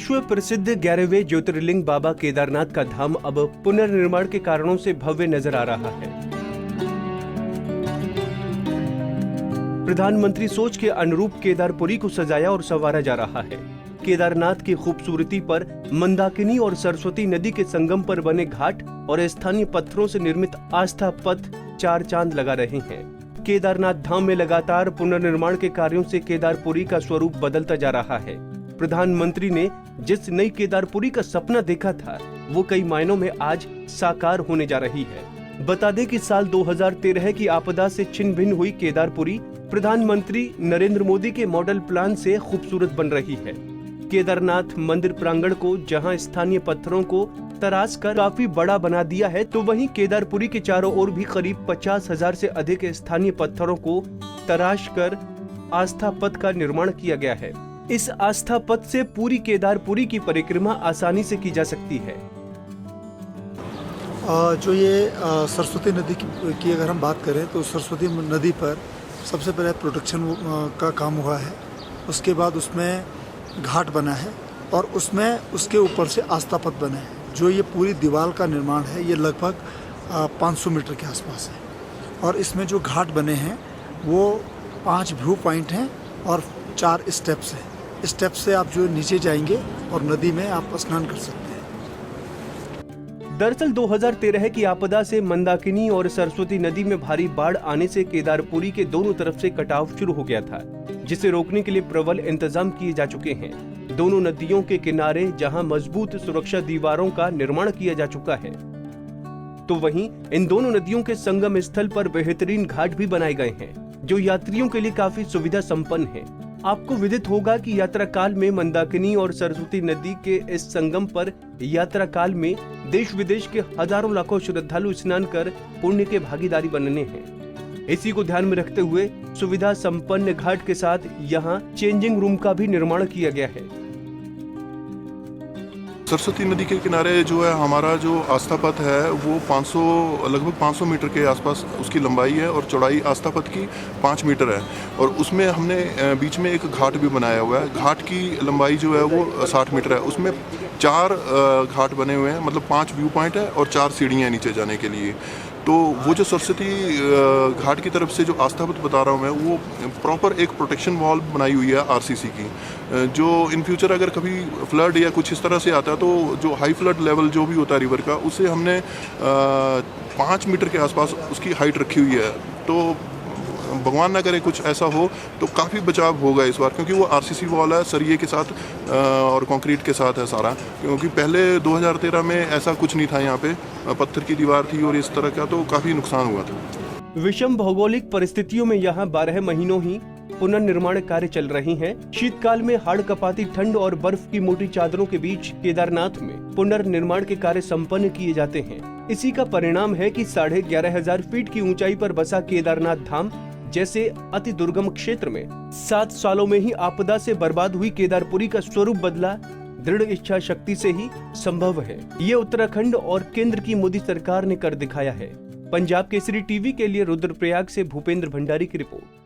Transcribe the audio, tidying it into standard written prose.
विश्व प्रसिद्ध 11वें ज्योतिर्लिंग बाबा केदारनाथ का धाम अब पुनर्निर्माण के कारणों से भव्य नजर आ रहा है। प्रधानमंत्री सोच के अनुरूप केदारपुरी को सजाया और संवारा जा रहा है। केदारनाथ की खूबसूरती पर मंदाकिनी और सरस्वती नदी के संगम पर बने घाट और स्थानीय पत्थरों से निर्मित आस्था पथ चार चांद लगा रहे हैं। केदारनाथ धाम में लगातार पुनर्निर्माण के कार्यों से केदारपुरी का स्वरूप बदलता जा रहा है। प्रधानमंत्री ने जिस नई केदारपुरी का सपना देखा था, वो कई मायनों में आज साकार होने जा रही है। बता दें कि साल 2013 की आपदा से छिन्न भिन्न हुई केदारपुरी प्रधानमंत्री नरेंद्र मोदी के मॉडल प्लान से खूबसूरत बन रही है। केदारनाथ मंदिर प्रांगण को जहां स्थानीय पत्थरों को तराश कर काफी बड़ा बना दिया है, तो वहीं केदारपुरी के चारों ओर भी करीब 50,000 से अधिक स्थानीय पत्थरों को तराश कर आस्था पथ का निर्माण किया गया है। इस आस्था पथ से पूरी केदारपुरी की परिक्रमा आसानी से की जा सकती है। जो ये सरस्वती नदी की अगर हम बात करें तो सरस्वती नदी पर सबसे पहले प्रोटेक्शन का काम हुआ है। उसके बाद उसमें घाट बना है और उसमें उसके ऊपर से आस्था पथ बना है। जो ये पूरी दीवार का निर्माण है ये लगभग 500 मीटर के आसपास है। और इसमें जो घाट बने हैं वो 5 व्यू पॉइंट हैं और 4 स्टेप्स हैं। स्टेप से आप जो नीचे जाएंगे और नदी में आप स्नान कर सकते हैं। दरअसल 2013 की आपदा से मंदाकिनी और सरस्वती नदी में भारी बाढ़ आने से केदारपुरी के दोनों तरफ से कटाव शुरू हो गया था, जिसे रोकने के लिए प्रबल इंतजाम किए जा चुके हैं। दोनों नदियों के किनारे जहां मजबूत सुरक्षा दीवारों का निर्माण किया जा चुका है, तो वहीं इन दोनों नदियों के संगम स्थल पर बेहतरीन घाट भी बनाए गए हैं, जो यात्रियों के लिए काफी सुविधा संपन्न है। आपको विदित होगा कि यात्रा काल में मंदाकिनी और सरस्वती नदी के इस संगम पर यात्रा काल में देश विदेश के हजारों लाखों श्रद्धालु स्नान कर पुण्य के भागीदारी बनने हैं। इसी को ध्यान में रखते हुए सुविधा संपन्न घाट के साथ यहाँ चेंजिंग रूम का भी निर्माण किया गया है। सरस्वती नदी के किनारे जो है हमारा जो आस्था पथ है वो लगभग 500 मीटर के आसपास उसकी लंबाई है और चौड़ाई आस्था पथ की 5 मीटर है। और उसमें हमने बीच में एक घाट भी बनाया हुआ है। घाट की लंबाई जो है वो 60 मीटर है। उसमें 4 घाट बने हुए हैं, मतलब 5 व्यू पॉइंट है और 4 सीढ़ियाँ नीचे जाने के लिए। तो वो जो सरस्वती घाट की तरफ से जो आस्था पथ बता रहा हूँ मैं, वो प्रॉपर एक प्रोटेक्शन वॉल बनाई हुई है आरसीसी की, जो इन फ्यूचर अगर कभी फ्लड या कुछ इस तरह से आता है तो जो हाई फ्लड लेवल जो भी होता है रिवर का, उसे हमने 5 मीटर के आसपास उसकी हाइट रखी हुई है। तो भगवान ना करे कुछ ऐसा हो तो काफ़ी बचाव होगा इस बार, क्योंकि वो आरसीसी वॉल है सरिये के साथ और कंक्रीट के साथ है सारा। क्योंकि पहले 2013 में ऐसा कुछ नहीं था, यहाँ पे पत्थर की दीवार थी और इस तरह का, तो काफ़ी नुकसान हुआ था। विषम भौगोलिक परिस्थितियों में यहाँ 12 महीनों ही पुनर्निर्माण कार्य चल रहे हैं। शीतकाल में हाड़ कपाती ठंड और बर्फ की मोटी चादरों के बीच केदारनाथ में पुनर्निर्माण के कार्य संपन्न किए जाते हैं। इसी का परिणाम है कि 11,500 फीट की ऊंचाई पर बसा केदारनाथ धाम जैसे अति दुर्गम क्षेत्र में 7 सालों में ही आपदा से बर्बाद हुई केदारपुरी का स्वरूप बदला दृढ़ इच्छा शक्ति से ही संभव है। ये उत्तराखंड और केंद्र की मोदी सरकार ने कर दिखाया है। पंजाब केसरी टीवी के लिए रुद्रप्रयाग से भूपेंद्र भंडारी की रिपोर्ट।